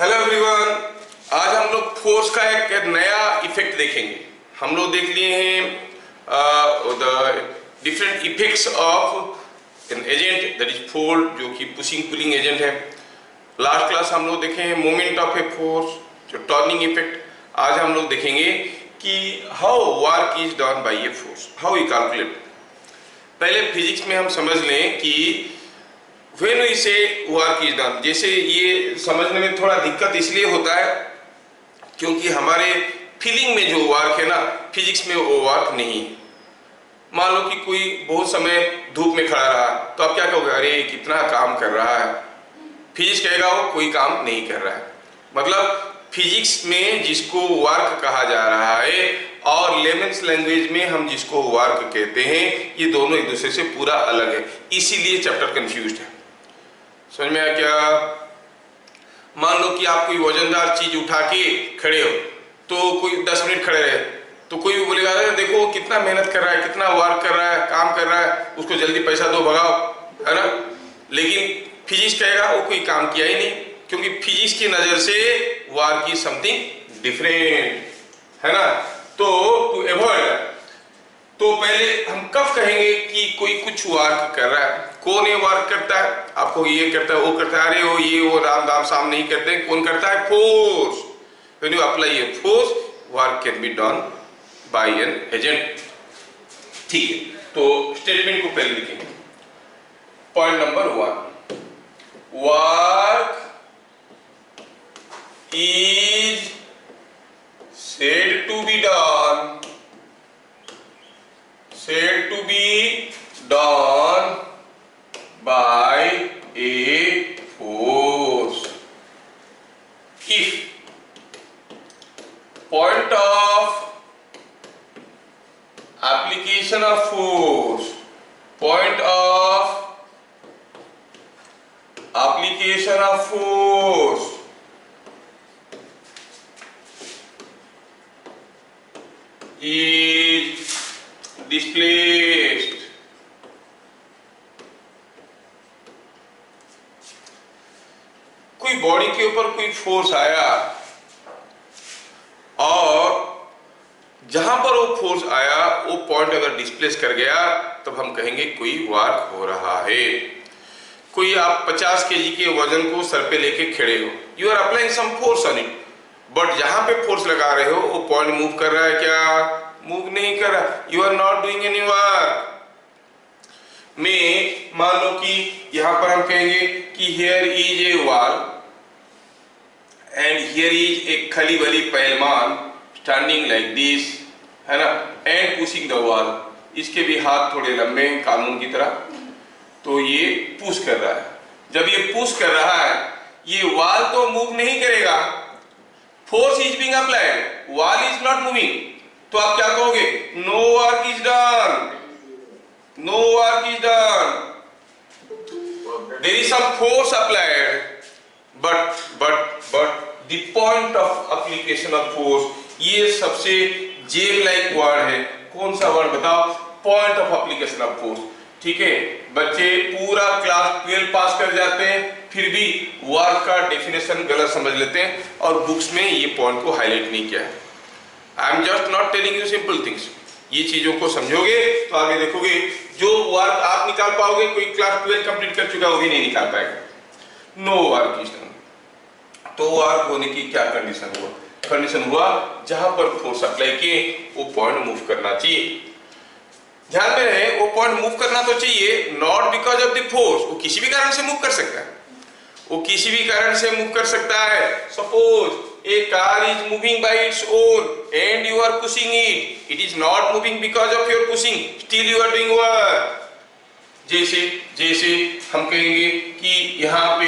Hello everyone, आज हम लोग फोर्स का एक नया इफेक्ट देखेंगे। हम लोग देख लिए हैं the different effects of an agent that is force, जो कि पुशिंग पुलिंग एजेंट है। लास्ट क्लास हम लोग देखे हैं मोमेंट ऑफ ए फोर्स, जो टर्निंग इफेक्ट। आज हम लोग देखेंगे कि how work is done by a force, how we calculate. पहले फिजिक्स में हम समझ लें कि When we say work is done, जैसे ये समझने में थोड़ा दिक्कत इसलिए होता है क्योंकि हमारे फीलिंग में जो वर्क है ना, फिजिक्स में वो वर्क नहीं। मान लो कि कोई बहुत समय धूप में खड़ा रहा तो आप क्या कहोगे, अरे कितना काम कर रहा है। फिजिक्स कहेगा वो कोई काम नहीं कर रहा है। मतलब फिजिक्स में जिसको वर्क कहा जा रहा है और लेमन्स लैंग्वेज में हम जिसको वर्क कहते हैं, ये दोनों एक दूसरे से पूरा अलग है। इसीलिए चैप्टर कंफ्यूज्ड है। समझ में आया क्या? मान लो कि आप कोई वजनदार चीज उठा के खड़े हो, तो कोई 10 मिनट खड़े रहे तो कोई भी बोलेगा अरे देखो कितना मेहनत कर रहा है, कितना वर्क कर रहा है, काम कर रहा है, उसको जल्दी पैसा दो, भगाओ, है ना। लेकिन फिजिक्स कहेगा वो कोई काम किया ही नहीं, क्योंकि फिजिक्स की नजर से वर्क इज समथिंग डिफरेंट, है ना। तो टू अवॉइड, तो पहले हम कब कहेंगे कि कोई कुछ वर्क कर रहा है, कौन ये वर्क करता है, आपको ये करता है, वो करता है, अरे वो ये वो राम दाम साम नहीं करते, कौन करता है? Force. When you apply A force, work can be done bye an agent. ठीक है, तो स्टेटमेंट को पहले लिखेंगे। Point number 1, work is said to be done by a force if point of application of force, point of application of force is displaced. कोई body के ऊपर कोई फोर्स आया और जहां पर वो फोर्स आया वो पॉइंट अगर डिस्प्लेस कर गया तब हम कहेंगे कोई वर्क हो रहा है। कोई आप 50 kg के वजन को सर पे लेके खड़े हो, you are applying some force on it, but जहां पे फोर्स लगा रहे हो वो पॉइंट मूव कर रहा है क्या? मूव नहीं कर रहा। You are not doing any work. में मान लो कि यहां पर हम कहेंगे कि here is a wall and here is a Khali वली पहलवान स्टैंडिंग लाइक दिस, है ना, एंड पुशिंग द वॉल। इसके भी हाथ थोड़े लंबे हैं कानून की तरह, तो ये पुश कर रहा है। जब ये पुश कर रहा है, ये वॉल तो मूव नहीं करेगा, force is being applied, wall is not moving, तो आप क्या कहोगे? No work is done, no work is done, there is some force applied, but the point of application of force, ये सबसे जेल लाइक वर्ड है। कौन सा word बताओ? Point of application of force. ठीक है, बच्चे पूरा क्लास 12 पास कर जाते हैं, फिर भी वर्क का डेफिनेशन गलत समझ लेते हैं और बुक्स में ये पॉइंट को हाईलाइट नहीं किया है। I am just not telling you simple things. ये चीजों को समझोगे तो आगे देखोगे जो वर्क आप निकाल पाओगे, कोई क्लास 12 कंप्लीट कर चुका वो भी नहीं निकाल पाएगा। No work is done. तो वर्क होने की क्या कंडीशन हुआ? कंडीशन हुआ जहां पर फोर्स अप्लाई किए वो पॉइंट मूव करना चाहिए। ध्यान में रहे, वो पॉइंट मूव करना तो चाहिए, not because of the force. वो किसी भी कारण से मूव कर सकता है, वो किसी भी कारण से मूव कर सकता है। Suppose a car is moving by its own and you are pushing it, it is not moving because of your pushing, still you are doing work. जैसे हम कहेंगे कि यहाँ पे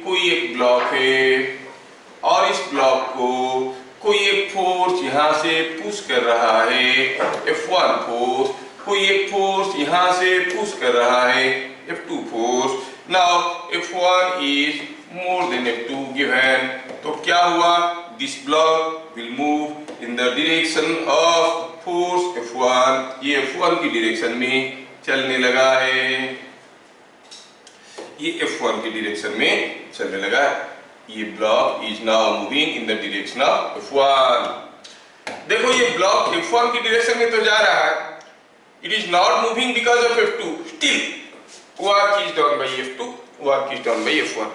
कोई एक ब्लॉक है और इस ब्लॉक को कोई एक फोर्स यहाँ से पुश कर रहा है, F1 फोर्स, कोई एक फोर्स यहाँ से पुश कर रहा है, F2 force. Now F1 is more than F2 given, तो क्या हुआ? This block will move in the direction of force F1। ये F1 की डायरेक्शन में चलने लगा है, ये F1 की डायरेक्शन में चलने लगा है। ये block is now moving in the direction of F1। देखो ये ब्लॉक F1 की डायरेक्शन में तो जा रहा है, it is not moving because of F2, still work is done bye F2, work is done bye F1।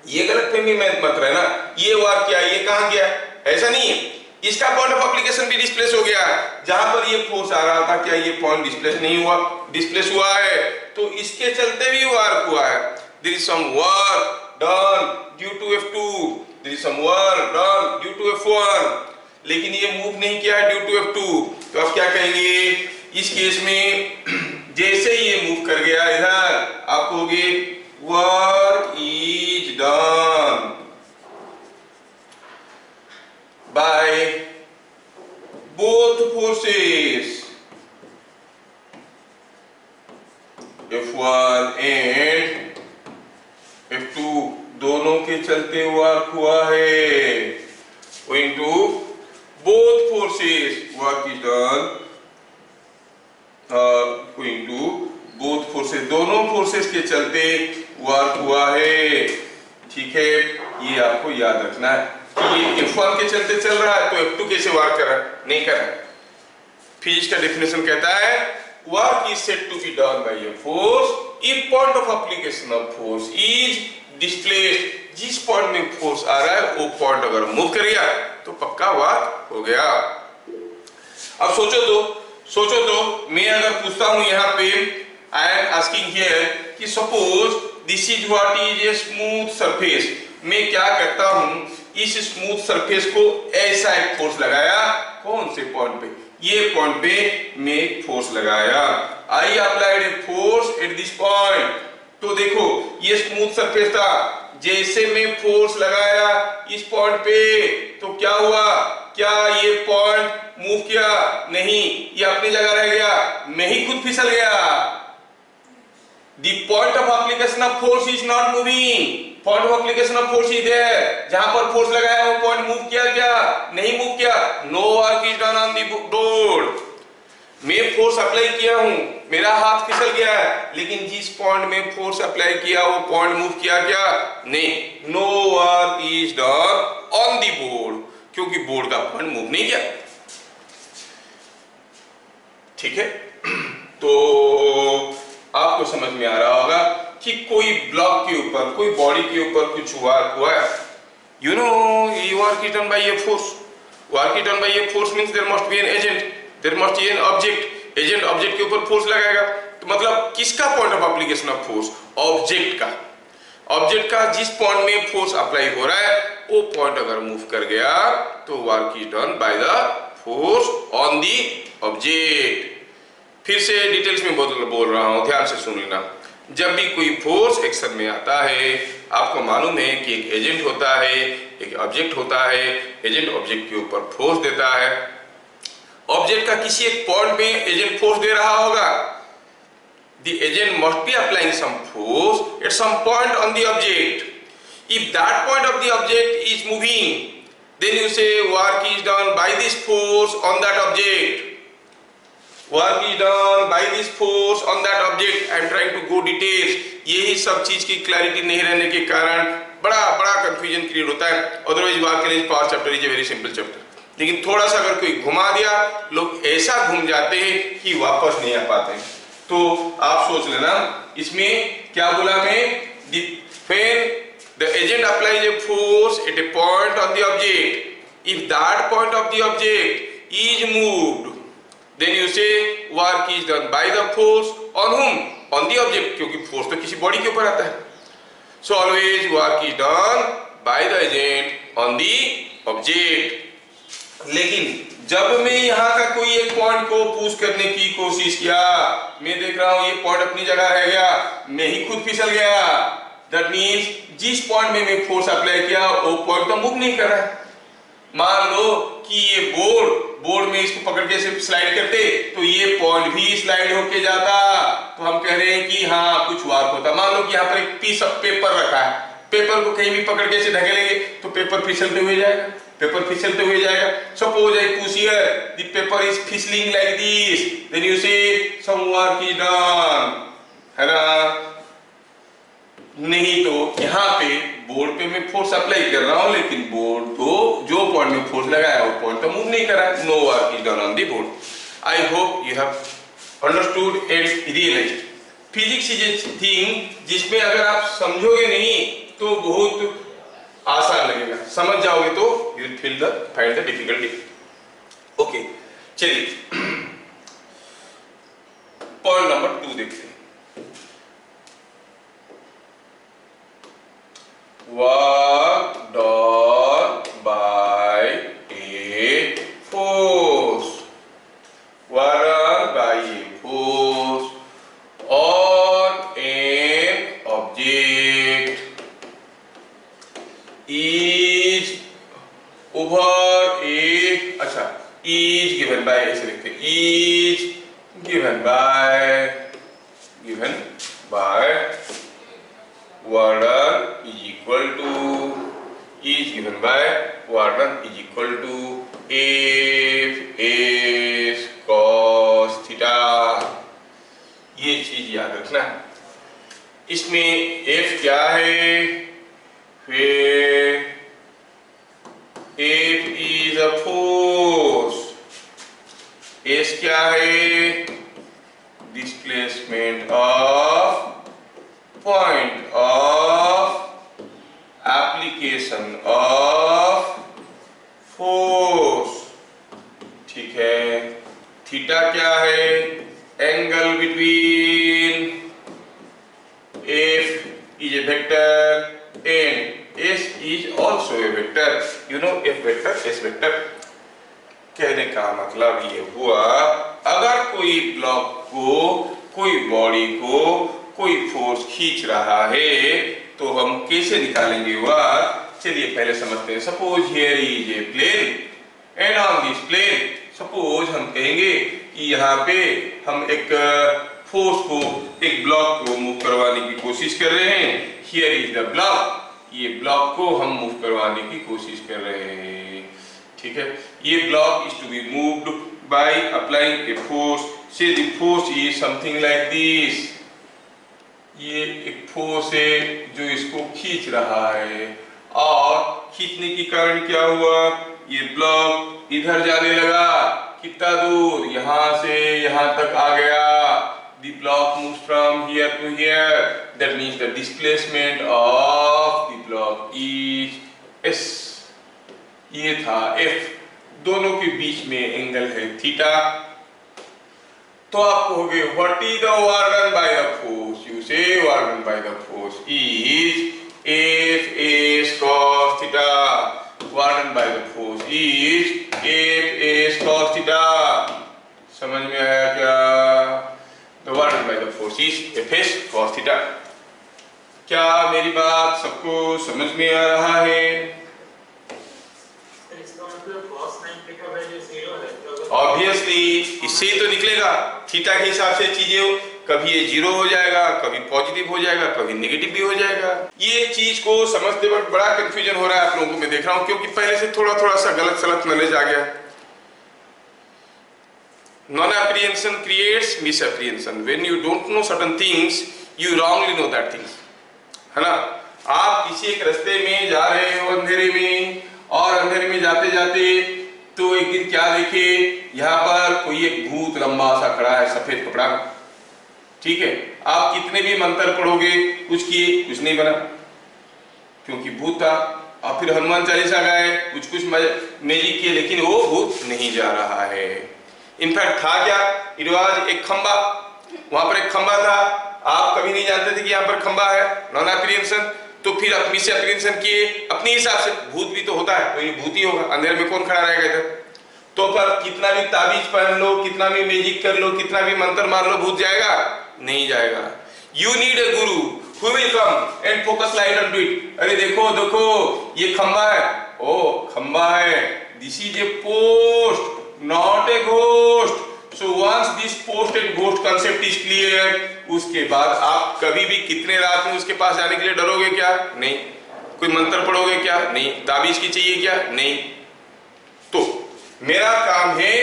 ये गलतफहमी में मत रहना, ये वर्क क्या, ये कहां गया, ऐसा नहीं है। इसका पॉइंट ऑफ एप्लीकेशन भी डिस्प्लेस हो गया, जहां पर ये फोर्स आ रहा था, क्या ये पॉइंट डिस्प्लेस नहीं हुआ, डिस्प्लेस हुआ है, तो इसके चलते भी वर्क हुआ है। There is some work done due to F2, there is some work done due to F1, लेकिन ये मूव नहीं किया है ड्यू टू F2, तो आप क्या कहेंगे इस केस में? जैसे ये मूव कर गया इधर, आप कहोगे work is done by both forces F1 and F2, दोनों के चलते वर्क हुआ है। Owing to both forces work is done, owing to both forces, दोनों फोर्सेस के चलते वर्क हुआ है। ठीक है, ये आपको याद रखना है कि ये F1 के चलते चल रहा है, तो F2 कैसे वर्क कर रहा है, नहीं कर रहा है। फिजिक्स का डेफिनेशन कहता है work is said to be done by a force if point of application of force is displaced। जिस पॉइंट में फोर्स आ रहा है वो पॉइंट अगर मूव कर गया तो पक्का वर्क हो गया। अब सोचो तो मैं अगर पूछता हूं यहाँ पे, आई एम आस्किंग हियर कि suppose this is what is a smooth surface, मैं क्या करता हूं, इस स्मूथ सरफेस को ऐसा एक फोर्स लगाया, कौन से पॉइंट पे, ये पॉइंट पे मैं एक फोर्स लगाया, I applied a force at this point. तो देखो ये स्मूथ सरफेस था, जैसे मैं फोर्स लगाया इस पॉइंट पे तो क्या हुआ, क्या ये पॉइंट मूव किया, नहीं, ये अपनी जगह रह गया, मैं ही खुद फिसल गया। The point of application of force is not moving, point of application of force is there, जहां पर फोर्स लगाया वो पॉइंट मूव किया क्या, नहीं मूव किया, no work is done on the board। मैं फोर्स अप्लाई किया हूं, मेरा हाथ फिसल गया है, लेकिन जिस पॉइंट में फोर्स अप्लाई किया वो पॉइंट मूव किया क्या, नहीं, no work is done on the board, क्योंकि बोर्ड का पॉइंट मूव नहीं किया। ठीक है, तो आपको समझ में आ रहा होगा कि कोई ब्लॉक के ऊपर, कोई बॉडी के ऊपर कुछ वर्क हुआ है, यू नो ये work is done by a force, work is done by a force means there must be an agent, there must be an object, agent object के ऊपर फोर्स लगाएगा, तो मतलब किसका point of application of force, object का, object का जिस point में फोर्स अप्लाई हो रहा है वो पॉइंट अगर मूव कर गया तो work is done by the force on the object. फिर से डिटेल्स में बोल रहा हूं, ध्यान से सुन लेना। जब भी कोई फोर्स एक्शन में आता है, आपको मालूम है कि एक एजेंट होता है, एक ऑब्जेक्ट होता है, एजेंट ऑब्जेक्ट के ऊपर फोर्स देता है, ऑब्जेक्ट का किसी एक पॉइंट में एजेंट फोर्स दे रहा होगा, the agent must be applying some force at some point on the object. If that point of the object is moving, then you say work is done by this force on that object. Work is done by this force on that object. I am trying to go details. यही सब चीज की clarity नहीं रहने के कारण बड़ा confusion create होता है। Otherwise work in past chapter is a very simple chapter, लेकिन थोड़ा सा अगर कोई घुमा दिया, लोग ऐसा घूम जाते हैं कि वापस नहीं आ पाते। तो आप सोच लेना, इसमें क्या बोला मैं, when the agent applies a force at a point on the object, if that point of the object is moved, then you say work is done by the force on whom, on the object, क्योंकि force तो किसी body के ऊपर आता है। So always work is done by the agent on the object। लेकिन जब मैं यहाँ का कोई एक पॉइंट को पुश करने की कोशिश किया, मैं देख रहा हूँ ये पॉइंट अपनी जगह रह गया, मैं ही खुद फिसल गया, दैट मींस जिस पॉइंट में मैं फोर्स अप्लाई किया वो पॉइंट तो मूव नहीं कर रहा है। मान लो कि ये बोर्ड में इसको पकड़ के सिर्फ स्लाइड करते तो ये पॉइंट भी स्लाइड होके जाता, तो हम कह रहे हैं कि हाँ कुछ वर्क होता। मान लो कि यहाँ पर एक पीस ऑफ पेपर रखा है, पेपर को कहीं भी पकड़ के ऐसे ढकेलेंगे तो पेपर फिसलते हुए जाएगा, पेपर फिसलते हुए जाएगा। Suppose I push here, the paper is fizzling like this, then you say some work is done, है ना। नहीं तो यहाँ पे बोर्ड पे मैं फोर्स अप्लाई कर रहा हूँ, लेकिन बोर्ड तो जो पॉइंट में फोर्स लगाया वो पॉइंट तो मूव नहीं कर रहा है। No work is done on the board. I hope you have understood and realized. Physics is a thing जिसमें अगर आप समझोगे नहीं तो बहुत आसान लगेगा, समझ जाओगे तो you will feel the find the difficulty. Okay, चलिए पॉइंट नंबर 2 देखते हैं। Work done by a force. Work done by a force on an object is over a, अच्छा, is given by, ऐसे लिखते हैं, is given by work done is equal to, is given by work done is equal to F S cos theta। ये चीज याद रखना। इसमें F क्या है? फिर F is a force, S क्या है? Displacement of point of application of force, ठीक है। थीटा क्या है? Angle between, F is a vector and S is also a vector, you know F vector, S vector। कहने का मतलब ये हुआ, अगर कोई ब्लॉक को, कोई बॉडी को कोई फोर्स खींच रहा है तो हम कैसे निकालेंगे वह? चलिए पहले समझते हैं। Suppose here is a plane and on this plane, suppose हम कहेंगे कि यहाँ पे हम एक फोर्स को, एक ब्लॉक को मूव करवाने की कोशिश कर रहे हैं। हियर इज द ब्लॉक, ये ब्लॉक को हम मूव करवाने की कोशिश कर रहे हैं, ठीक है। ये block is to be moved by applying a force. Say the force is something like this. ये एक फोर्स है जो इसको खींच रहा है, और खींचने के कारण क्या हुआ? ये ब्लॉक इधर जाने लगा। कितना दूर? यहां से यहां तक आ गया। The block moves from here to here, that means the displacement of the block is S. ये था F, दोनों के बीच में एंगल है थीटा। तो आप कहोगे what is the work done by the force? You say work done by the force is F S cos theta। Work done by the force is F S cos theta। समझ में आया क्या? The work done by the force is F S cos theta। क्या मेरी बात सबको समझ में आ रहा है? ऑब्वियसली इससे ही तो निकलेगा। थीटा के हिसाब से चीजें, कभी ये जीरो हो जाएगा, कभी पॉजिटिव हो जाएगा, कभी नेगेटिव भी हो जाएगा। ये चीज को समझते वक्त बड़ा कंफ्यूजन हो रहा है आप लोगों को, मैं देख रहा हूं, क्योंकि पहले से थोड़ा थोड़ा सा गलत सलत नॉलेज आ गया। Non apprehension creates miss apprehension. When you don't know certain things you wrongly know that things, है ना। आप किसी एक रास्ते में जा रहे हो अंधेरे में, और अंधेरे में जाते जाते तो एक दिन क्या देखे, यहाँ पर कोई एक भूत लंबा सा खड़ा है सफेद कपड़ा, ठीक है। आप कितने भी मंत्र पढ़ोगे, कुछ किए, कुछ नहीं बना, क्योंकि भूत था। आप फिर हनुमान चालीसा गाए, कुछ कुछ मैजिक किए, लेकिन वो भूत नहीं जा रहा है। इनफैक्ट था क्या? इट वाज एक खंबा, वहां पर एक खंबा था। आप कभी नहीं जानते थे कि यहाँ पर खंबा है, नॉन एप्रीहेंशन। तो फिर अपनी से एप्रीहेंशन किए अपने हिसाब से। भूत भी तो होता है, कोई भूत ही होगा, अंधेरे में कौन खड़ा रहेगा इधर? तो पर कितना भी ताबीज पहन लो, कितना भी मैजिक कर लो, कितना भी मंत्र मार लो, भूत जाएगा? नहीं जाएगा। You need a Guru who will come and focus light on it. अरे देखो देखो ये खंबा है, ओ खंबा है, this is a post not a ghost. So once this post and ghost concept is clear, उसके बाद आप कभी भी कितने रात में उसके पास जाने के लिए डरोगे क्या? नहीं। कोई मंत्र पढ़ोगे क्या? नहीं। ताबीज की चाहिए क्या? नहीं। तो मेरा काम है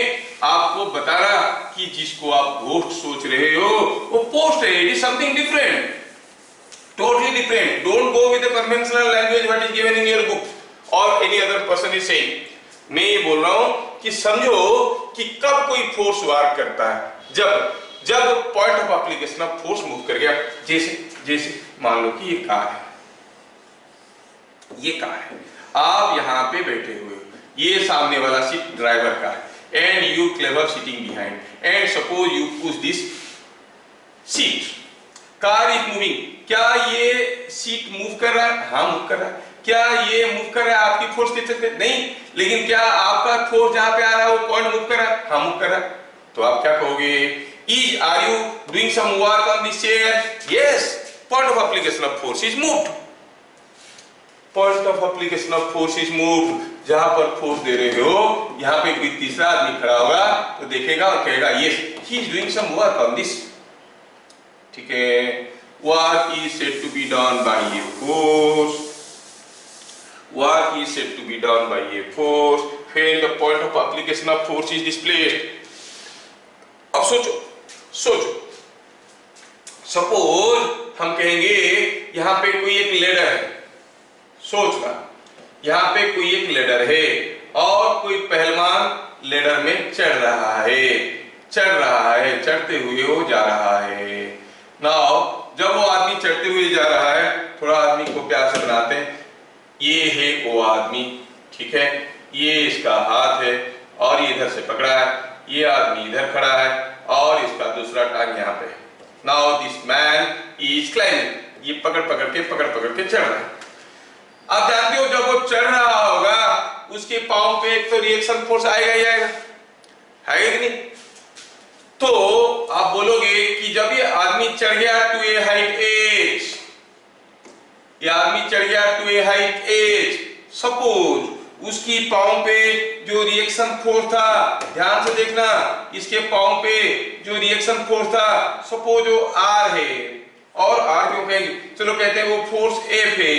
आपको बताना कि जिसको आप घोस्ट सोच रहे हो वो पोस्ट है, it is something different. Totally different. Don't go with the conventional language what is given in your book or any other person is saying. मैं ये बोल रहा हूं कि समझो कि कब कोई फोर्स वर्क करता है, जब point of application of force move कर गया। जैसे मान लो कि ये कार है, आप यहाँ पे बैठे हुए हो, ये सामने वाला सीट ड्राइवर का है and you clever sitting behind and suppose you push this seat, car is moving. क्या ये सीट मूव कर रहा है? हाँ मूव कर रहा है। क्या ये मूव कर रहा है आपकी फोर्स के चलते? नहीं। लेकिन क्या आपका फोर्स जहां पे आ रहा है वो पॉइंट मूव कर रहा है? हाँ मूव कर रहा है। तो आप क्या कहोगे? Are you doing some work on this chair? Yes, point of application of force is moved. Point of application of force is moved. जहां पर फोर्स दे रहे हो, यहाँ पे कोई तीसरा आदमी खड़ा होगा तो देखेगा और कहेगा yes he is doing some work on this. ठीक है, work is said to be done by a force. Work is said to be done by a force when the point of application of force is displaced. अब सोचो, suppose हम कहेंगे यहाँ पे कोई एक लेडर है, सोचना यहाँ पे कोई एक लेडर है और कोई पहलवान लेडर में चढ़ रहा है, चढ़ते हुए वो जा रहा है। नाउ जब वो आदमी चढ़ते हुए जा रहा है, थोड़ा आदमी को प्यार से बनाते हैं, ये है वो आदमी, ठीक है, ये इसका हाथ है और ये इधर से पकड़ा है, ये आदमी इधर खड़ा है और इसका दूसरा टांग यहाँ पे। Now this man is climbing, ये पकड़ पकड़ के चढ़ रहा है। आप जानते हो जब वो चढ़ रहा होगा उसके पांव पे एक तो रिएक्शन फोर्स आएगा ही आएगा, है कि नहीं? तो आप बोलोगे कि जब ये आदमी चढ़ गया टू ए हाइट एज, ये आदमी चढ़ गया to a height H, suppose उसकी पांव पे जो रिएक्शन फोर्स था, ध्यान से देखना, इसके पांव पे जो रिएक्शन फोर्स था, सपोज वो आर है, और आर क्यों कहेंगे, चलो कहते हैं वो फोर्स एफ है।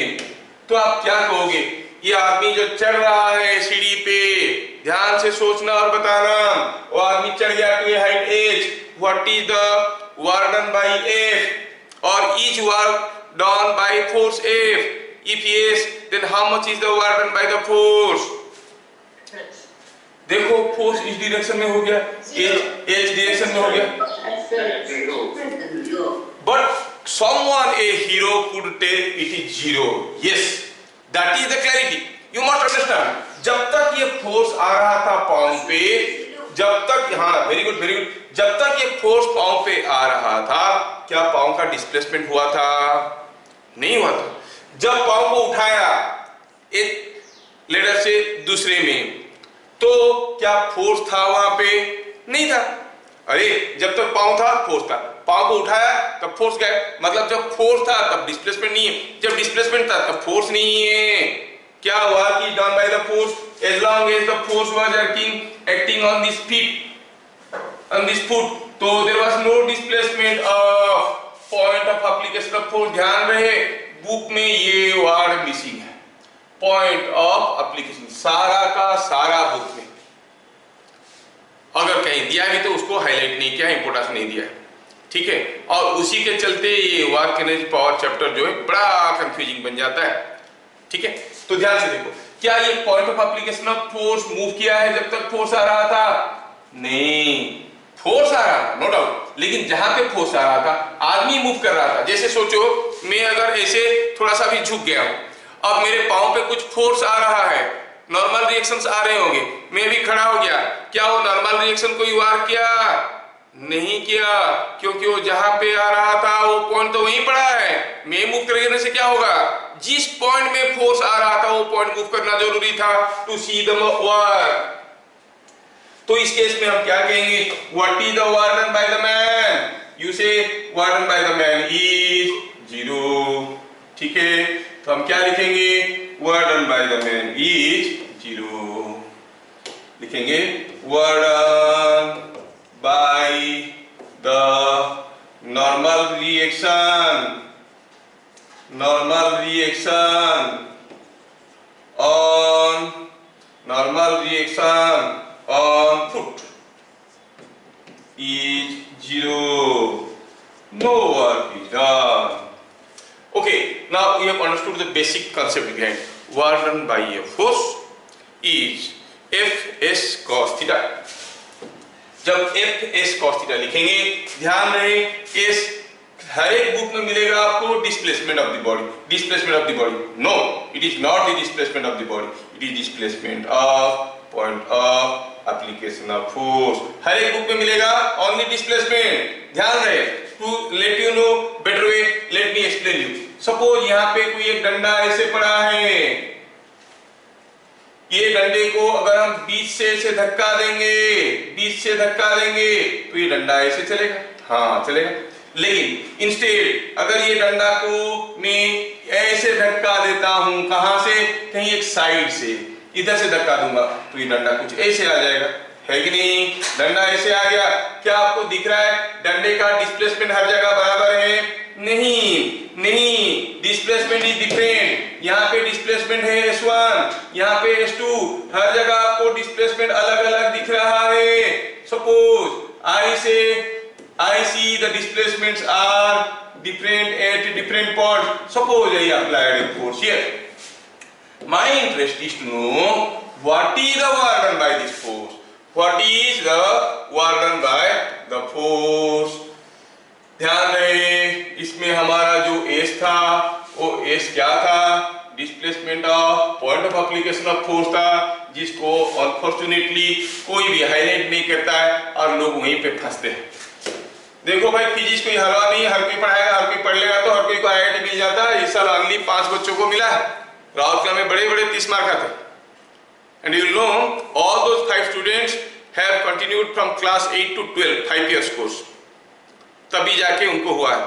तो आप क्या कहोगे? ये आदमी जो चढ़ रहा है सीढ़ी पे, ध्यान से सोचना और बताना, वो आदमी चढ़ गया to a height h, what is the work done by F और is work done by force F? If yes then how much is the work done by the force? देखो फोर्स इस डायरेक्शन में हो गया, H direction में हो गया, but someone a hero could tell it is zero. Yes, that is the clarity. You must understand. जब तक ये फोर्स आ रहा था पांव पे, जब तक, हाँ वेरी गुड, जब तक ये फोर्स पांव पे आ रहा था, क्या पांव का डिस्प्लेसमेंट हुआ था? नहीं हुआ था। जब पांव को उठाया एक लेडर से दूसरे में, तो क्या फोर्स था वहां पे? नहीं था। अरे जब तक पांव था फोर्स था, पांव को उठाया तब फोर्स गया, मतलब जब फोर्स था तब डिस्प्लेसमेंट नहीं है, जब डिस्प्लेसमेंट था तब फोर्स नहीं है। क्या हुआ कि done by the force as long as the force was acting on this feet, on this foot, तो there was no displacement of point of application of force. ध्यान रहे बुक में ये वर्ड मिसिंग है, पॉइंट ऑफ एप्लीकेशन, सारा का सारा book में अगर कहीं दिया भी तो उसको हाईलाइट नहीं किया, इंपोर्टेंस नहीं दिया, ठीक है। और उसी के चलते ये वर्क एनर्जी पावर चैप्टर जो है बड़ा कंफ्यूजिंग बन जाता है, ठीक है। तो ध्यान से देखो, क्या ये point of application of force move किया है जब तक फोर्स आ रहा था? नहीं, फोर्स आ रहा था नो डाउट, लेकिन जहां पे फोर्स आ रहा था आदमी मूव कर रहा था। जैसे सोचो मैं अगर ऐसे थोड़ा सा भी झुक गया हूं, अब मेरे पांव पे कुछ फोर्स आ रहा है, नॉर्मल रिएक्शंस आ रहे होंगे, मैं भी खड़ा हो गया, क्या वो नॉर्मल रिएक्शन को वर्क किया? नहीं किया, क्योंकि वो जहां पे आ रहा था वो पॉइंट तो वहीं पड़ा है। मैं मूव करने से क्या होगा? जिस पॉइंट में फोर्स आ रहा था वो पॉइंट मूव करना जरूरी था टू सी द वर्क। तो इस केस में हम क्या कहेंगे? What is the work done by the man? You say work done by the man is zero, ठीक है। तो हम क्या लिखेंगे? Work done by the man is zero, लिखेंगे work done by the normal reaction on foot is zero, no work is done. Okay, Now you have understood the basic concept behind work done by a force is Fs cos theta. जब Fs cos theta लिखेंगे, ध्यान रहे S हर एक book में मिलेगा आपको displacement of the body, displacement of the body. No, it is not the displacement of the body, it is displacement of point of application of force. हर एक book में मिलेगा ओनली डिस्प्लेसमेंट। ध्यान रहे, to let you know better way, let me explain you. Suppose यहाँ पे कोई एक डंडा ऐसे पड़ा है, ये डंडे को अगर हम बीच से ऐसे धक्का देंगे, बीच से धक्का देंगे तो ये डंडा ऐसे चलेगा, हाँ चलेगा। लेकिन इंस्टेड अगर ये डंडा को मैं ऐसे धक्का देता हूं, कहां से, कहीं एक साइड से इधर से धक्का दूंगा तो ये डंडा कुछ ऐसे आ जाएगा, है कि नहीं? डंडा ऐसे आ गया, क्या आपको दिख रहा है डंडे का डिस्प्लेसमेंट हर जगह बराबर है? नहीं, डिस्प्लेसमेंट इज डिफरेंट। यहाँ पे डिस्प्लेसमेंट है S1, यहाँ पे S2, हर जगह आपको डिस्प्लेसमेंट अलग अलग दिख रहा है। Suppose I see the displacements are different at different points. Suppose I applied a force here. My interest is to know what is the work done by this force. What is the work done by the force? ध्यान रहे, इसमें हमारा जो S था वो S क्या था? Displacement of point of application of force था, जिसको अनफॉर्चुनेटली कोई भी हाईलाइट नहीं करता है और लोग वहीं पे फंसते हैं। देखो भाई, फिजिक्स कोई हलवा नहीं, हर कोई पढ़ाएगा, हर कोई पढ़ लेगा तो हर कोई को IIT मिल जाता है। इस साल ओनली 5 बच्चों को मिला है, राउरकेला में बड़े 30 मार्क आते। And you know all those 5 students have continued from class 8 to 12 5 years course, तभी जाके उनको हुआ है।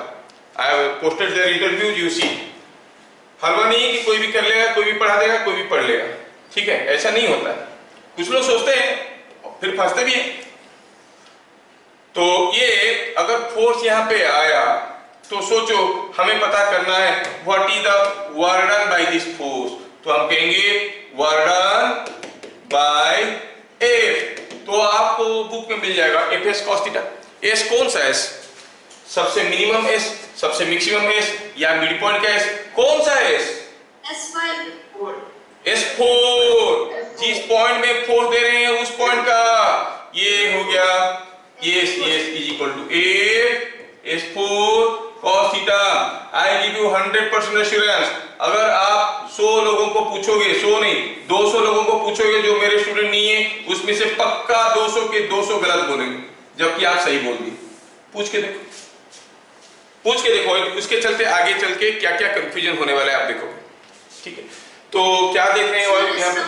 I have posted their interviews, you see. हलवा नहीं कि कोई भी कर लेगा, कोई भी पढ़ा देगा, कोई भी पढ़ लेगा, ठीक है? ऐसा नहीं होता है। कुछ लोग सोचते हैं फिर फंसते भी हैं। तो ये अगर फोर्स यहाँ पे आया तो सोचो हमें पता करना है what is the work done by this force, तो हम कहेंगे वर्क डन बाय F। तो आपको बुक में मिल जाएगा Fs cos थीटा। S कौन सा S? सबसे मिनिमम S, सबसे मैक्सिमम S या मिड पॉइंट का S? कौन सा S? S4। जिस पॉइंट में फोर्स दे रहे हैं उस पॉइंट का ये हो गया Yes is equal to A S4 cos theta। I give you 100% assurance। अगर आप 100 लोगों को पूछोगे, 100 नहीं 200 लोगों को पूछोगे जो मेरे स्टूडेंट नहीं है, उसमें से पक्का 200 के 200 गलत बोलेंगे, जबकि आप सही बोल दिए। पूछ के देखो, उसके चलते आगे चल के क्या क्या कंफ्यूजन होने वाला है आप देखोगे, ठीक है? तो क्या देख रहे हैं और यहाँ पे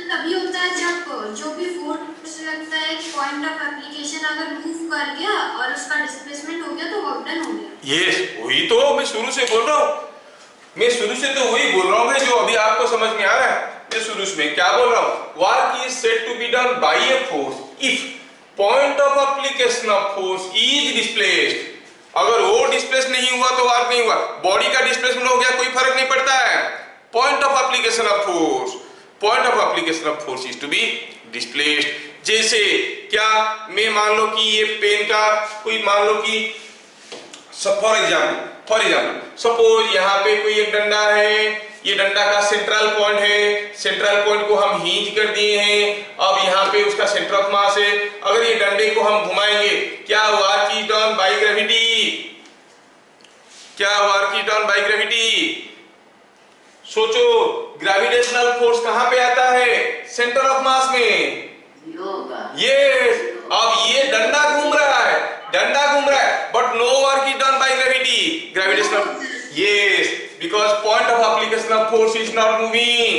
तभी होता है जब जो भी फोर्स लगता है पॉइंट ऑफ एप्लीकेशन अगर मूव कर गया और उसका डिस्प्लेसमेंट हो गया तो वर्क डन हो गया। यस, वही तो मैं शुरू से बोल रहा हूँ, जो अभी आपको समझ में आ रहा है। मैं शुरू में क्या बोल रहा हूँ? Work is said to be done by a force if point of application of force is displaced. अगर वो डिस्प्लेस नहीं हुआ तो वर्क नहीं हुआ। बॉडी का डिस्प्लेसमेंट हो गया कोई फर्क नहीं पड़ता है। Point of application of force is to be displaced. जैसे क्या, मैं मान लो कि ये पेन का कोई मान लो कि फॉर एग्जाम्पल सपोज यहाँ पे कोई एक डंडा है, ये डंडा का सेंट्रल पॉइंट है, सेंट्रल पॉइंट को हम हिंज कर दिए हैं। अब यहाँ पे उसका सेंटर ऑफ मास है। अगर ये डंडे को हम घुमाएंगे, क्या work is done by gravity? सोचो, ग्रेविटेशनल फोर्स कहां पे आता है? सेंटर ऑफ मास में। यस, अब ये डंडा घूम रहा है but no work is done by gravitational. Yes, because point of application of force is not moving.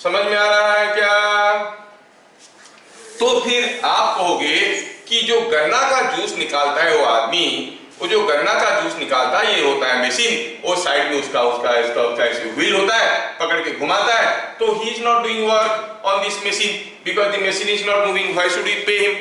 समझ में आ रहा है क्या? तो फिर आप कहोगे कि जो गन्ना का जूस निकालता है वो आदमी, वो जो गन्ना का जूस निकालता है ये होता है मशीन, और साइड में उसका व्हील होता है, पकड़ के घुमाता है। तो he is not doing work on this machine because the machine is not moving, why should we pay him?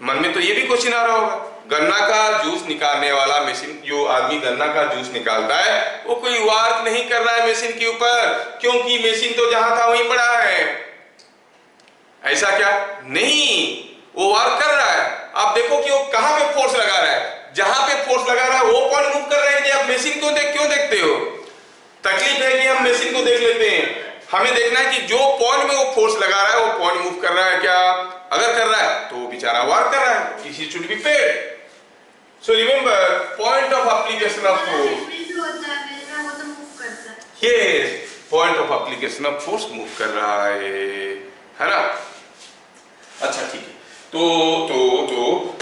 मन में तो ये भी क्वेश्चन आ रहा होगा, गन्ना का जूस निकालने वाला मशीन, जो आदमी गन्ना का जूस निकालता है वो कोई वर्क नहीं कर रहा है मशीन के ऊपर, क्योंकि मशीन तो जहां था वहीं पड़ा है। ऐसा क्या? नहीं, वो वर्क कर रहा है। आप देखो कि वो कहां पे फोर्स लगा रहा है। जहां पे फोर्स लगा रहा है वो पॉइंट मूव कर रहा है कि आप मशीन को क्यों देखते हो? तकलीफ है कि हम मशीन को देख लेते हैं, हमें देखना है कि जो पॉइंट में वो फोर्स लगा रहा है वो पॉइंट मूव कर रहा है क्या? अगर कर रहा है तो वो बेचारा वर्क कर रहा है, इसी should be paid. So remember point of application of force, yes, point of application of force move कर रहा है ना? अच्छा ठीक है, तो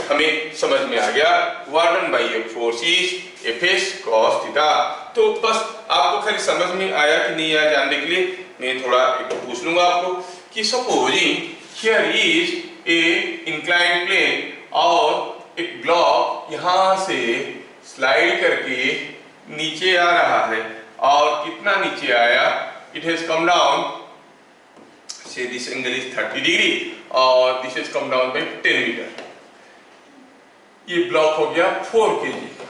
हमें समझ में आ गया work done by a force is FS cos theta. तो बस आपको खाली समझ में आया कि नहीं आया जानने के लिए मैं थोड़ा एक पूछ लूंगा आपको कि supposing here is a inclined plane और एक ब्लॉक यहां से स्लाइड करके नीचे आ रहा है और कितना नीचे आया? It has come down, so this angle is 30 degree और this has come down by 10 metre. ये ब्लॉक हो गया 4 kg का,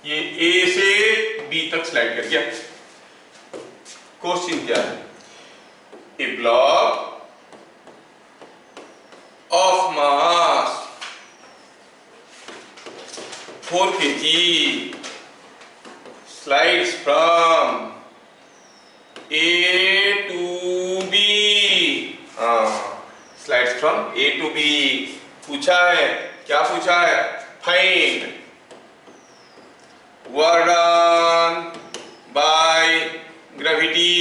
ये ए से बी तक स्लाइड कर गया। क्वेश्चन क्या है? A block of mass 4 kg slides from A to B, slides from A to B। पूछा है, क्या पूछा है? Find work done by gravity,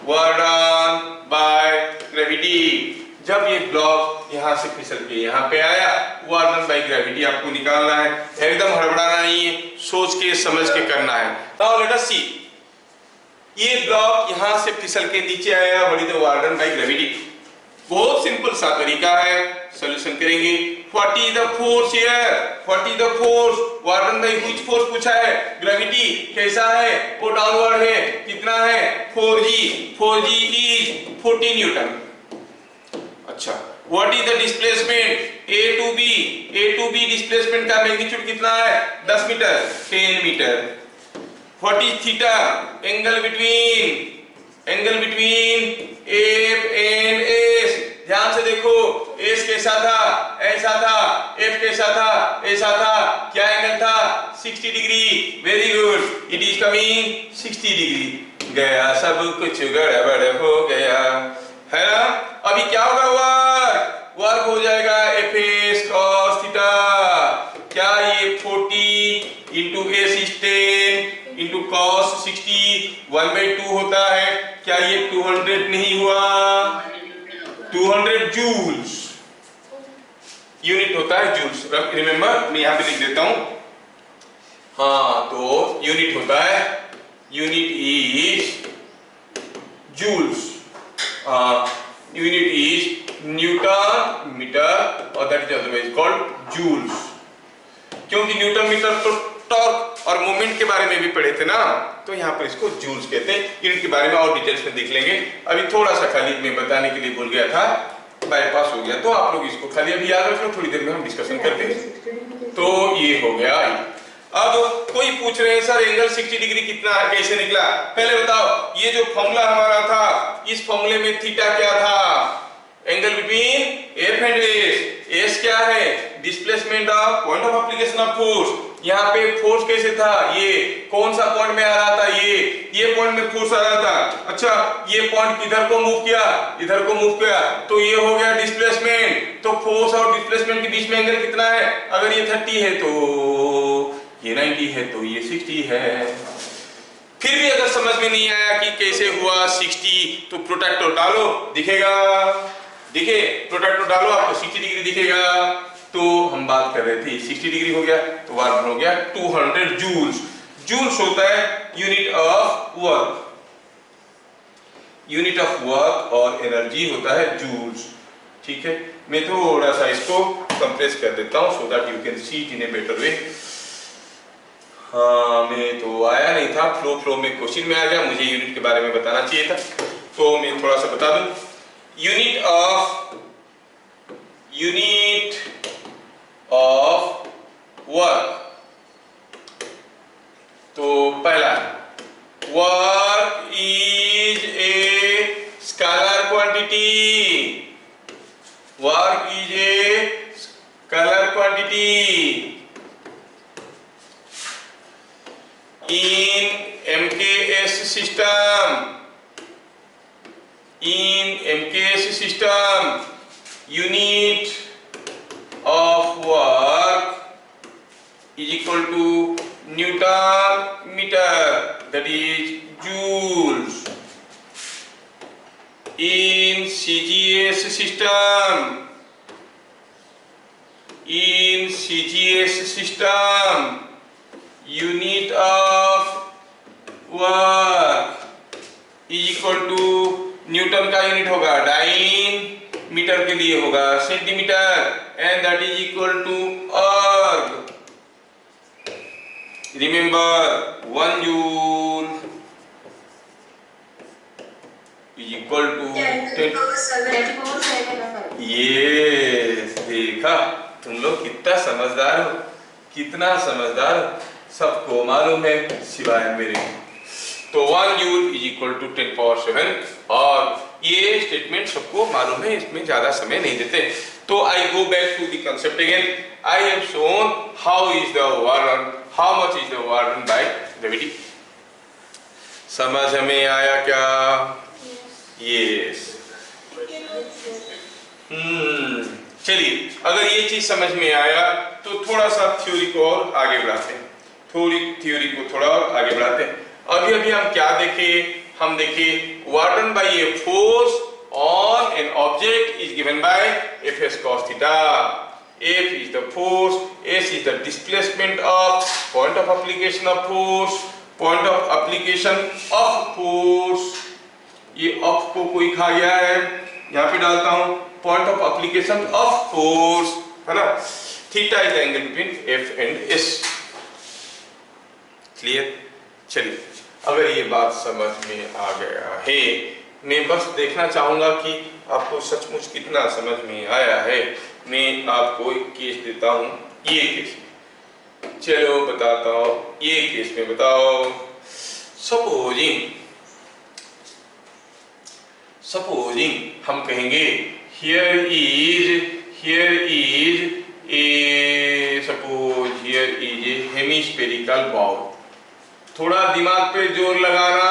work done by gravity. जब ये ब्लॉक यहां से फिसल के यहां पे आया, वर्क डन बाय ग्रेविटी आपको निकालना है, एकदम हड़बड़ाना नहीं है, सोच के समझ के करना है। नाउ लेट अस सी, ये ब्लॉक यहां से फिसल के नीचे आया, what is the work done by gravity? बहुत सिंपल सा तरीका है, सॉल्यूशन करेंगे। What is the force here? What is the force? Work done by which force पूछा है? ग्रेविटी। कैसा है? वो डाउनवर्ड है, कितना है? 4g, 4g is 40 newton. अच्छा, what is the displacement? A to B, A to B displacement का मैग्नीट्यूड कितना है? 10 metre, 10 metre. What is theta? Angle between F and S। ध्यान से देखो, S कैसा था? ऐसा था। F कैसा था? ऐसा था। क्या एंगल था? 60 degree. Very good, it is coming 60 degree. गया सब कुछ गड़बड़ हो गया, है ना? अभी क्या होगा? वर्क हो जाएगा एफएस कॉस थीटा। क्या ये 40 into S is 10 into cos 60 1/2 होता है? क्या ये 200 नहीं हुआ? 200 जूल्स यूनिट होता है, जूल्स। रिमेंबर, मैं यहां पे लिख देता हूं। हाँ, तो यूनिट होता है, unit is joules, unit is newton metre और that is otherwise called joules. क्योंकि न्यूटन मीटर तो टॉर्क और मोमेंट के बारे में भी पढ़े थे ना, तो यहाँ पर इसको जूल्स कहते हैं। यूनिट के बारे में और डिटेल्स में देख लेंगे। अभी थोड़ा सा खाली मैं बताने के लिए भूल गया था, बाईपास हो गया, तो आप लोग इसको खाली अभी याद रख लो, थोड़ी देर में हम डिस्कशन करते हैं। तो ये हो गया। अब कोई पूछ रहे हैं सर एंगल 60 डिग्री कितना है, कैसे निकला? पहले बताओ, ये जो फॉर्मूला हमारा था, इस फॉर्मूले में थीटा क्या था? Angle between F and S. S क्या है? Displacement of point of application of force. यहाँ पे फोर्स कैसे था? ये कौन सा पॉइंट में आ रहा था? ये पॉइंट में फोर्स आ रहा था। अच्छा, ये पॉइंट किधर को मूव किया? इधर को मूव किया, तो ये हो गया डिस्प्लेसमेंट। तो फोर्स और डिस्प्लेसमेंट के बीच में एंगल कितना है? अगर ये 30 है तो ये 90 है, तो ये 60 है। फिर भी अगर समझ में नहीं आया कि कैसे हुआ 60, तो प्रोट्रैक्टर डालो, दिखेगा। देखिए, प्रोट्रैक्टर डालो, आपको 60 डिग्री दिखेगा। तो हम बात कर रहे थे 60 डिग्री हो गया, तो वर्क हो गया 200 जूल्स। जूल्स होता है unit of work, unit of work, और एनर्जी होता है जूल्स। ठीक है, मैं थोड़ा सा इसको कंप्रेस कर देता हूं so that you can see it in a better way. हाँ, मैं तो आया नहीं था, फ्लो में क्वेश्चन में आ गया, मुझे यूनिट के बारे में बताना चाहिए था, तो मैं थोड़ा सा बता दूं। यूनिट ऑफ वर्क, तो पहला work is a scalar quantity. Work is a scalar quantity. in MKS system, unit of work is equal to Newton meter, that is joules. In CGS system, unit of work is equal to newton का unit होगा dyne, metre के लिए होगा centimetre, and that is equal to erg. Remember 1 joule is equal to 10. ये देखा तुम लोग कितना समझदार हो, कितना समझदार हो, सबको मालूम है सिवाय मेरे. तो 1 joule is equal to 10 power 7, और ये स्टेटमेंट सबको मालूम है, इसमें ज्यादा समय नहीं देते. तो I go back to the concept again. I have shown how is the work, how much is the work by gravity. समझ में आया क्या? यस. चलिए, अगर ये चीज समझ में आया तो थोड़ा सा थ्योरी को और आगे बढ़ाते हैं. थ्योरी को थोड़ा और आगे बढ़ाते हैं. अभी हम क्या देखे? हम देखे work done by a force on an object is given by Fs cos theta. F is the force, S is the displacement of point of application of force, point of application of force. ये of को कोई खा गया है, यहाँ पे डालता हूं point of application of force, है ना. Theta is the angle between F and S. Clear? चलिए, अगर ये बात समझ में आ गया है, मैं बस देखना चाहूंगा कि आपको सचमुच कितना समझ में आया है. मैं आपको एक केस देता हूं, ये केस. चलो बताता हूं, ये केस में बताओ. सपोजिंग हम कहेंगे here is a hemispherical ball. थोड़ा दिमाग पे जोर लगाना,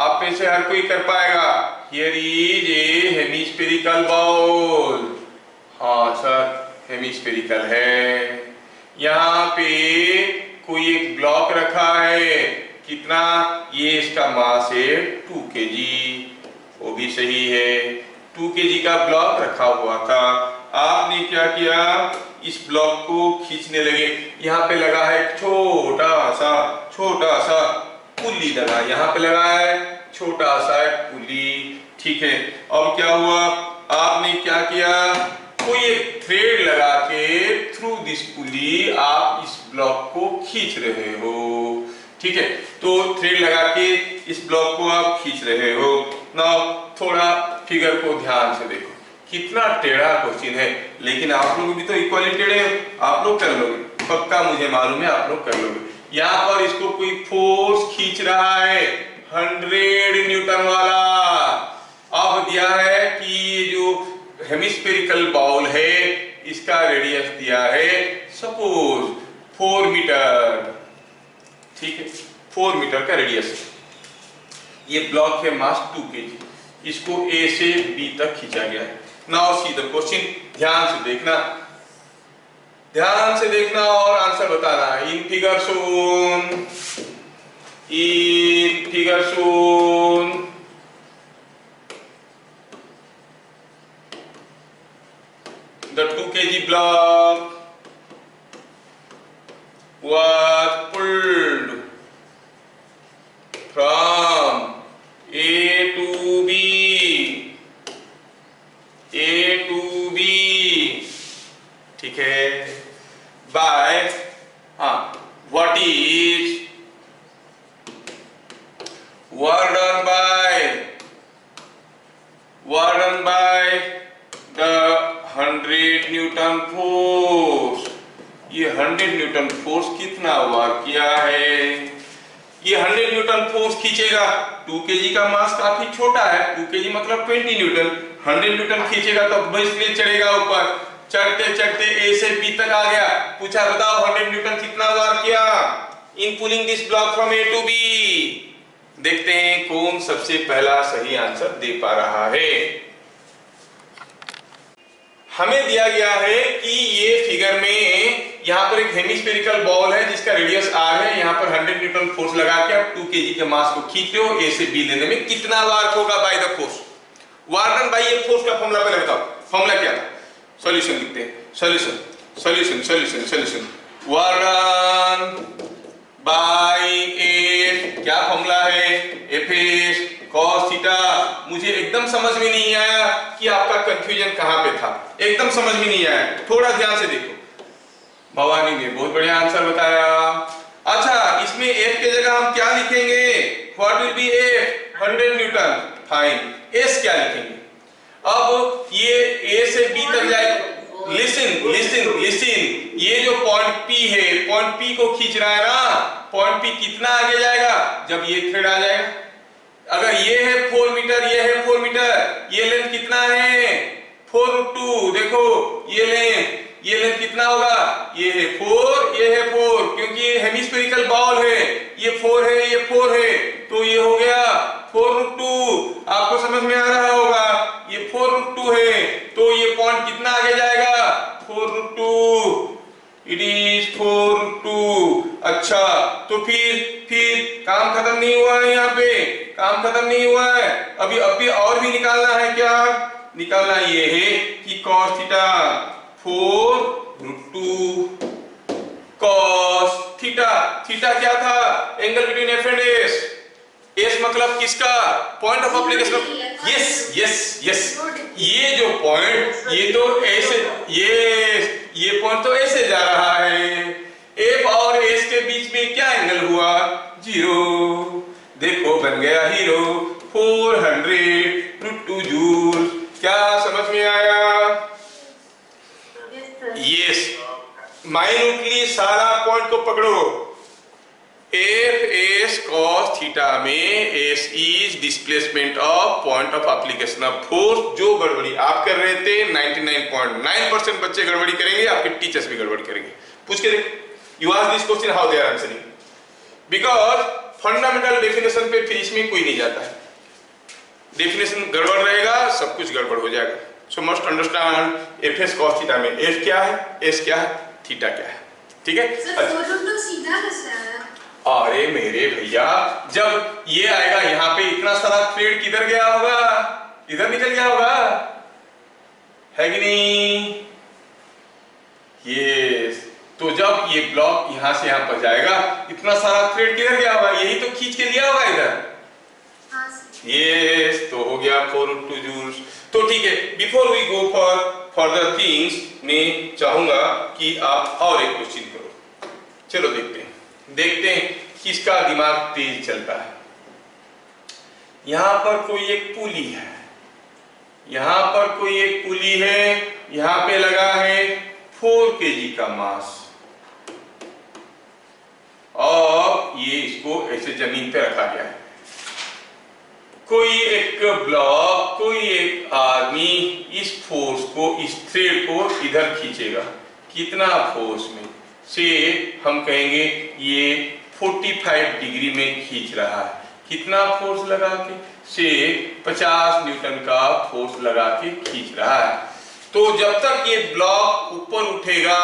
आप में से हर कोई कर पाएगा. Here is a hemispherical ball. हाँ सर, हेमिस्फेरिकल है. यहाँ पे कोई एक ब्लॉक रखा है, कितना? ये इसका मास है 2 kg. वो भी सही है, 2 kg का ब्लॉक रखा हुआ था. आपने क्या किया? इस ब्लॉक को खींचने लगे. यहाँ पे लगा है छोटा सा पुल्ली लगा, यहाँ पे लगा है छोटा सा पुल्ली. ठीक है, अब क्या हुआ? आपने क्या किया? कोई एक थ्रेड लगा के थ्रू दिस पुली आप इस ब्लॉक को खींच रहे हो. ठीक है, तो थ्रेड लगा के इस ब्लॉक को आप खींच रहे हो. नाउ थोड़ा फिगर को ध्यान से देखो, कितना टेढ़ा क्वेश्चन है, लेकिन आप लोग भी तो इक्वली टेढ़े हो, आप लोग कर लोगे पक्का, मुझे मालूम है आप लोग कर लोगे. यहाँ पर इसको कोई फोर्स खींच रहा है 100 न्यूटन वाला. अब दिया है कि ये जो हेमिस्फेरिकल बाउल है, इसका रेडियस दिया है सपोज 4 मीटर. ठीक है, 4 मीटर का रेडियस. ये ब्लॉक है मास 2 kg. इसको A से B तक खींचा गया है. Now see the question. ध्यान से देखना और आंसर बताना. In figure shown the 2 kg block was pulled from A to B. ठीक है, by what is work done by the 100 Newton force. ये 100 न्यूटन फोर्स कितना वर्क किया है? ये 100 न्यूटन फोर्स खींचेगा. 2 kg का मास काफी छोटा है, 2 kg मतलब 20 न्यूटन. 100 न्यूटन खींचेगा तो इसलिए चढ़ेगा ऊपर. चढ़ते A से B तक आ गया. पूछा बताओ 100 न्यूटन कितना वर्क किया? In pulling this block from A to B. देखते हैं कौन सबसे पहला सही आंसर दे पा रहा है। हमें दिया गया है कि ये फिगर में यहाँ पर एक हेमिस्फेरिकल बॉल है जिसका रेडियस r है, यहाँ पर 100 न्यूटन फोर्स लगा के आप 2 kg के मास को खींच लो, ए से बी लेने में कितना वार्क होगा बाय द फोर्स। वार्क डन बाय ये फोर्स का फॉर्मूला पहले बताओ, फॉर्मूला क्या था? सॉल्यूशन लिखते हैं, सॉल्यूशन सॉल्यूशन सॉल्यूशन सॉल्यूशन वार्क डन बाय एफ, क्या फॉर्मूला है? F S cos theta. मुझे एकदम समझ में नहीं आया कि आपका कंफ्यूजन कहां पे था, एकदम समझ में नहीं आया, थोड़ा ध्यान से देखो। भवानी ने बहुत बढ़िया आंसर बताया। अच्छा, इसमें F के जगह हम क्या लिखेंगे? What will be F? 100 Newton. Fine. S क्या लिखेंगे? अब ये A से B तक जाएगा। लिसन लिसन लिसन, ये जो पॉइंट P है, पॉइंट P को खींच रहा है ना, पॉइंट P कितना आगे जाएगा? जब ये थ्रेड आ जाएगा। अगर ये है 4 मीटर, ये है 4 मीटर, ये लेंथ कितना है? 4√2। देखो ये लेंथ कितना होगा? ये है 4, ये है 4, क्योंकि ये हेमिस्फेरिकल बॉल है, ये 4 है, ये 4 है, तो ये हो गया 4√2। आपको समझ में आ रहा होगा, ये 4√2 है, तो ये पॉइंट कितना आगे जाएगा? 4√2। It is 4√2। अच्छा, तो फिर काम खत्म नहीं हुआ है, यहाँ पे काम खत्म नहीं हुआ है, अभी और भी निकालना है। क्या निकालना? ये है कि cos theta 4√2 cos theta. Theta क्या था? Angle between F and S. S मतलब किसका? Point of application. Yes yes yes, ये जो पॉइंट, ये तो ऐसे, ये पॉइंट तो ऐसे जा रहा है, एफ और एस के बीच में क्या एंगल हुआ? 0। देखो बन गया हीरो। 400√2 जूल। क्या समझ में आया? यस। माइन्यूटली सारा पॉइंट को पकड़ो। एफ एस cos थीटा में S is displacement of point of application of force. जो गड़बड़ी आप कर रहे थे 99.9% बच्चे गड़बड़ी करेंगे, आपके टीचर्स भी गड़बड़ी करेंगे। पूछ के देख, you ask this question, how they are answering, because fundamental definition पे फिर इसमें कोई नहीं जाता है। डेफिनेशन गड़बड़ रहेगा, सब कुछ गड़बड़ हो जाएगा। सो must understand F S cos theta में एफ क्या है, एस क्या है, थीटा क्या है। ठीक है? तो सीधा कैसे आया? अरे मेरे भैया, जब ये आएगा यहाँ पे, इतना सारा थ्रेड किधर गया होगा? इधर निकल गया होगा, है कि नहीं? ये तो जब ये ब्लॉक यहाँ से यहाँ पर जाएगा, इतना सारा थ्रेड किधर गया होगा? यही तो खींच के लिया होगा इधर। ये तो हो गया 4√2 जूल्स। तो ठीक है, before we go for further things, मैं चाहूंगा कि आप और एक क्वेश्चन करो। चलो देखते हैं किसका दिमाग तेज चलता है। यहां पर कोई एक पुली है, यहां पर कोई एक पुली है, यहां पे लगा है 4 kg का मास, और ये इसको ऐसे जमीन पे रखा गया है। कोई एक ब्लॉक, कोई एक आदमी इस फोर्स को, इस थ्रेड को इधर खींचेगा। कितना फोर्स में? से हम कहेंगे ये 45 डिग्री में खींच रहा है। कितना फोर्स लगा के? से 50 न्यूटन का फोर्स लगा के खींच रहा है। तो जब तक ये ब्लॉक ऊपर उठेगा,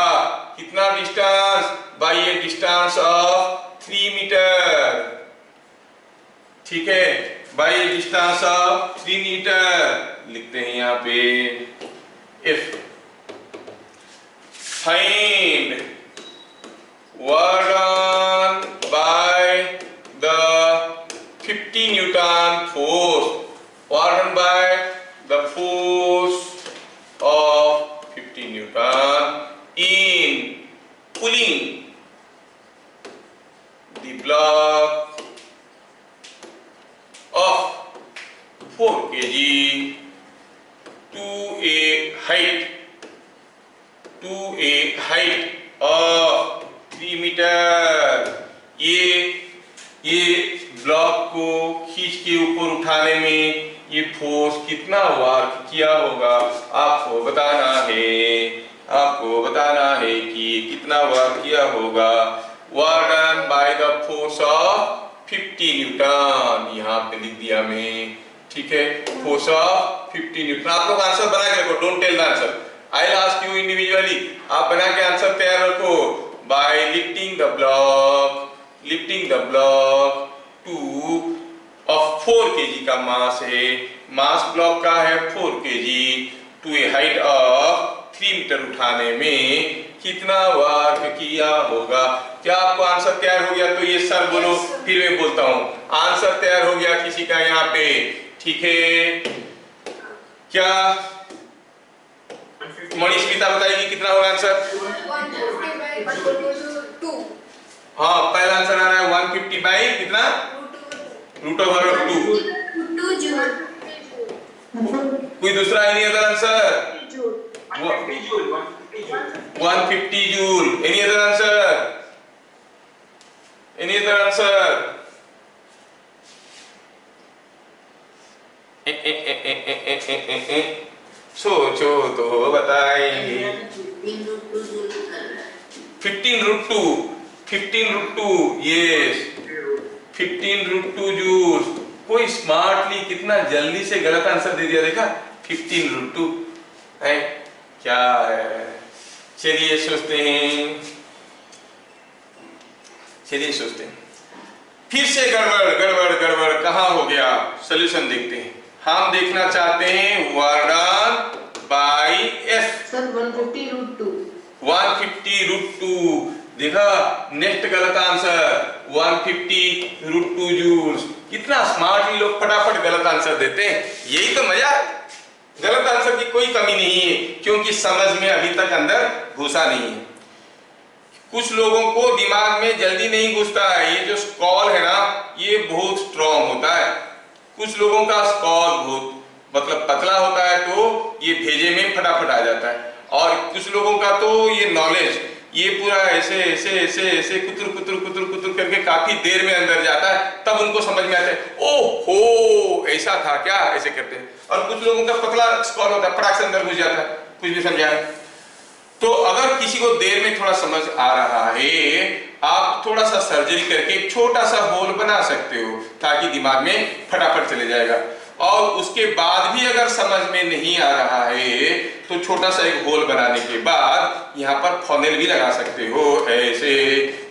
कितना distance? By a distance of 3 metre. ठीक है, by a distance of 3 metre लिखते हैं यहाँ पे F। Find work done by the 50 newton force, work done by the force of 50 Newton in pulling the block of 4 kg to a height of 3 meter। ये block को खींच के ऊपर उठाने में ये फोर्स कितना वर्क किया होगा? आपको बताना है, आपको बताना है कि कितना वर्क किया होगा। Were done by the force of 50 Newton. यहाँ पे लिख दिया मैं, ठीक है, फोर्स ऑफ 50 न्यूटन। आप लोग आंसर बना के रखो, don't tell the answer, I will ask you individually. आप बना के आंसर तैयार रखो। By lifting the block to of 4 kg का मास है, मास ब्लॉक का है 4 kg, to a height of 3 metre उठाने में कितना वर्क किया होगा। क्या आपको आंसर तैयार हो गया? तो ये सर बोलो, फिर मैं बोलता हूं। आंसर तैयार हो गया किसी का यहाँ पे, ठीक है? क्या मणिस्मिता बताएगी कितना होगा आंसर? 150/2। हाँ, पहला आंसर आ रहा है 150 बाई कितना? √2। 2 जूल। कोई दूसरा any other answer? 150 joule. Any other answer? Any other answer? सोचो तो बताएंगे। 15√2 यस, 15√2 जूल। कोई स्मार्टली कितना जल्दी से गलत आंसर दे दिया, देखा? 15√2 है, क्या है? चलिए सोचते हैं, फिर से गड़बड़ कहाँ हो गया? सॉल्यूशन देखते हैं। हम देखना चाहते हैं work done by F. Sir 150√2। 150√2 देखा, नेक्स्ट गलत आंसर 150√2 जूल्स। कितना स्मार्टली लोग फटाफट गलत आंसर देते हैं, यही तो मजा। गलत आंसर की कोई कमी नहीं है, क्योंकि समझ में अभी तक अंदर घुसा नहीं है। कुछ लोगों को दिमाग में जल्दी नहीं घुसता है, ये जो स्कॉल है ना, ये बहुत स्ट्रॉन्ग होता है। कुछ लोगों का स्कॉल बहुत मतलब पतला होता है, तो ये भेजे में फटाफट आ जाता है। और कुछ लोगों का तो ये नॉलेज ये पूरा ऐसे ऐसे ऐसे ऐसे कुतर करके काफी देर में अंदर जाता है, तब उनको समझ में आता है, ओहो ऐसा था क्या, ऐसे करते हैं। और कुछ लोगों का पतला स्कॉल होता है, फटाक से अंदर घुस जाता है, कुछ भी समझा है। तो अगर किसी को देर में थोड़ा समझ आ रहा है, आप थोड़ा सा सर्जरी करके एक छोटा सा होल बना सकते हो, ताकि दिमाग में फटाफट चले जाएगा। और उसके बाद भी अगर समझ में नहीं आ रहा है, तो छोटा सा एक होल बनाने के बाद यहाँ पर फनेल भी लगा सकते हो ऐसे।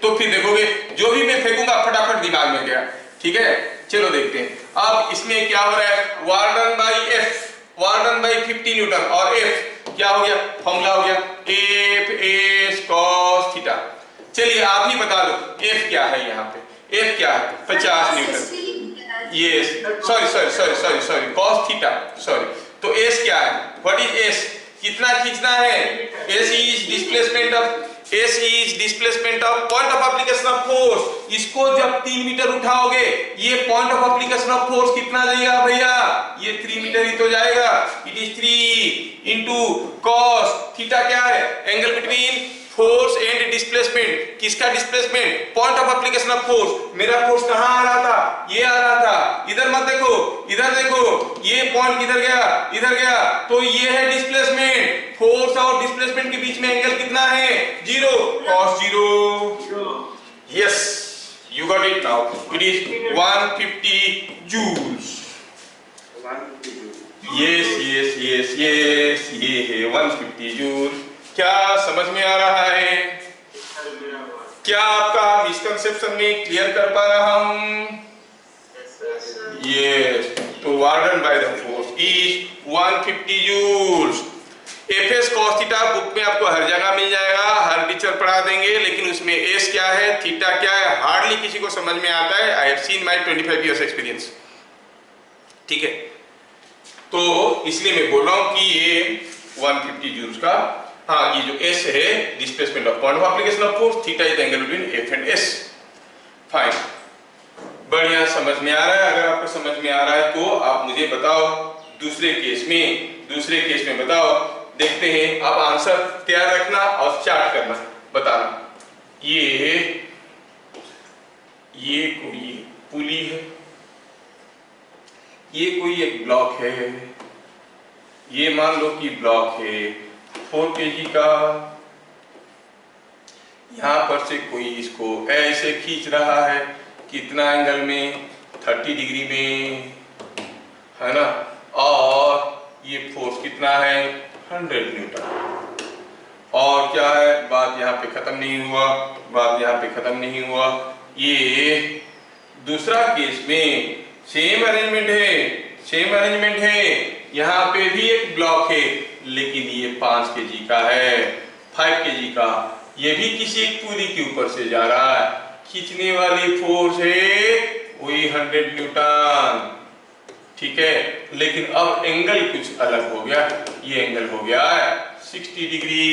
तो फिर देखोगे जो भी मैं फेंकूंगा फटाफट दिमाग में गया, ठीक है? चलो देखते हैं अब इसमें क्या हो रहा है। वार्डन बाई 50 न्यूटन, और एफ क्या हो गया? फॉर्मूला हो गया एफ एस कॉस थीटा। चलिए आप ही बता दो एफ क्या है यहाँ पे? एफ क्या है? 50 न्यूटन। Yes, sorry cos theta, sorry. तो एस क्या है? What is S? कितना खींचना है? S is displacement of point of application of force. इसको जब 3 मीटर उठाओगे, ये point of application of force कितना जाएगा भैया? ये 3 मीटर ही तो जाएगा। It is 3 into cos theta क्या है? Angle between force and displacement. किसका displacement? Point of application of force. मेरा फोर्स कहां आ रहा था? ये आ रहा था। इधर मत देखो, इधर देखो, ये पॉइंट किधर गया? इधर गया। तो ये है डिस्प्लेसमेंट। फोर्स और डिस्प्लेसमेंट के बीच में एंगल कितना है? 0, cos 0। Yes, you got it now. It is 150 joules. Yes, ये है 150 जूल। क्या समझ में आ रहा है? क्या आपका मिसकंसेप्शन में क्लियर कर पा रहा हूं? यस। तो work done by the force is 150 joules. FS cos theta book में आपको हर जगह मिल जाएगा, हर टीचर पढ़ा देंगे, लेकिन उसमें एस क्या है, थीटा क्या है, हार्डली किसी को समझ में आता है। I have seen my 25 years experience, ठीक है? तो इसलिए मैं बोल रहा हूं कि ये 150 जूल्स का, हाँ, ये जो एस है displacement of point of application of force, theta is the angle between F and S. Fine, बढ़िया, समझ में आ रहा है? अगर आपको समझ में आ रहा है तो आप मुझे बताओ दूसरे केस में बताओ। देखते हैं, आप आंसर तैयार रखना और चार्ट करना, बताना। ये कोई पुली है, ये कोई एक ब्लॉक है, ये मान लो कि ब्लॉक है 4 kg का, यहाँ पर से कोई इसको ऐसे खींच रहा है, कितना एंगल में, 30 डिग्री में, है ना, और ये फोर्स कितना है, 100 न्यूटन। और क्या है, बात यहाँ पे खत्म नहीं हुआ, बात यहाँ पे खत्म नहीं हुआ। ये दूसरा केस में सेम अरेंजमेंट है, सेम अरेंजमेंट है। यहाँ पे भी एक ब्लॉक है, लेकिन ये 5 kg का है, 5 kg का। ये भी किसी एक पुली के ऊपर से जा रहा है, खींचने वाली फोर्स है वही 100 न्यूटन, ठीक है। लेकिन अब एंगल कुछ अलग हो गया, ये एंगल हो गया है 60 डिग्री,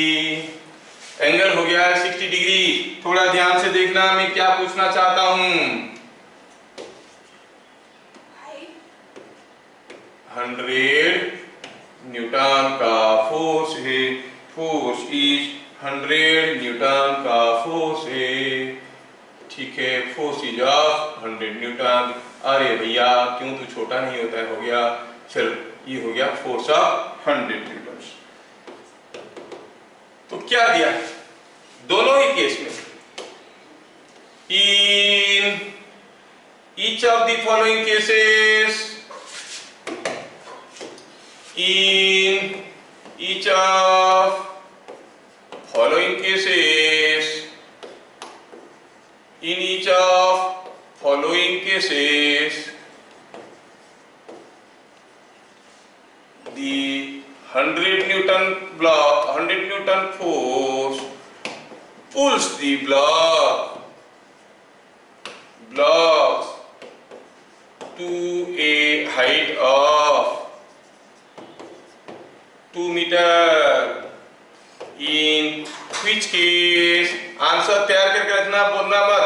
एंगल हो गया है 60 डिग्री। थोड़ा ध्यान से देखना, मैं क्या पूछना चाहता हूं। 100 न्यूटन का फोर्स है, फोर्स इज 100 न्यूटन का फोर्स है, ठीक है, फोर्स इज ऑफ 100 न्यूटन। अरे भैया क्यों तू छोटा नहीं होता है, हो गया, चलो ये हो गया फोर्स ऑफ 100 न्यूटन। तो क्या दिया दोनों ही केस में, in each of the following cases, in each of following cases, in each of following cases, the 100 Newton block, 100 Newton force pulls the blocks to a height of 2 meter, in which case, answer तैयार करके रखना, बोलना मत,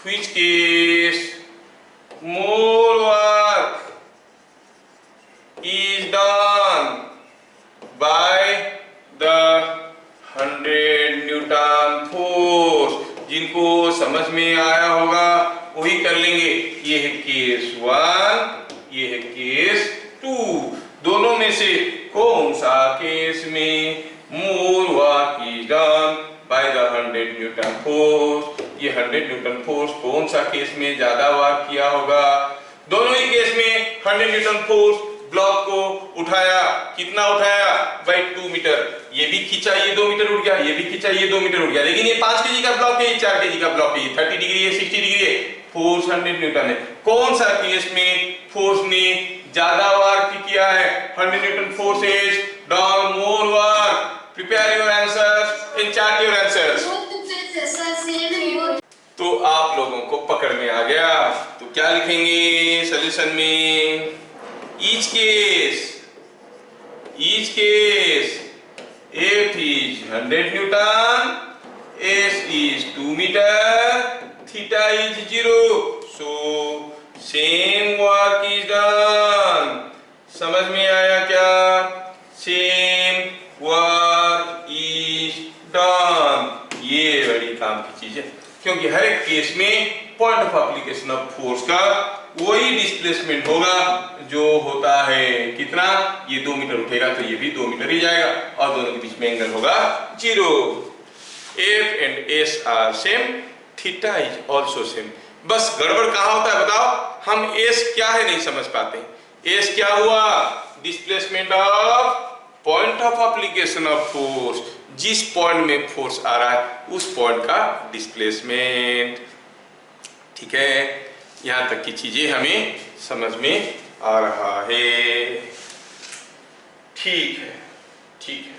which case more work is done by the 100 Newton force। जिनको समझ में आया होगा वही कर लेंगे। ये है केस 1, ये है केस 2। दोनों में से कौन सा केस में more work is done by the 100 Newton force? ये 100 न्यूटन फोर्स कौन सा केस में ज्यादा वर्क किया होगा? दोनों ही केस में 100 न्यूटन फोर्स ब्लॉक को उठाया, कितना उठाया, बाय 2 मीटर। ये भी खींचा, ये 2 मीटर उठ गया, ये भी खींचा, ये 2 मीटर उठ गया। लेकिन ये 5 kg का ब्लॉक है, ये 4 kg का ब्लॉक है, 30 डिग्री है, 60 डिग्री है, फोर्स 100 न्यूटन है। कौन सा केस में फोर्स ने ज्यादा वर्क किया है? 100 Newton force is done more work. Prepare your answers and chart your answers. तो आप लोगों को पकड़ में आ गया, तो क्या लिखेंगे सॉल्यूशन में? Each case F is 100 Newton, S is 2 meter, theta is 0, so same work is done। समझ में आया क्या? Same work is done। ये बड़ी काम की चीज है, क्योंकि हर एक केस में point of application of force का वही डिस्प्लेसमेंट होगा जो होता है कितना, ये 2 मीटर उठेगा तो ये भी 2 मीटर ही जाएगा, और दोनों के बीच में एंगल होगा 0। F and S are same, theta is also same. बस गड़बड़ कहाँ होता है बताओ? हम S क्या है नहीं समझ पाते। S क्या हुआ? Displacement of point of application of force. जिस पॉइंट में फोर्स आ रहा है उस पॉइंट का डिस्प्लेसमेंट। ठीक है, यहां तक की चीजें हमें समझ में आ रहा है। ठीक है, ठीक है।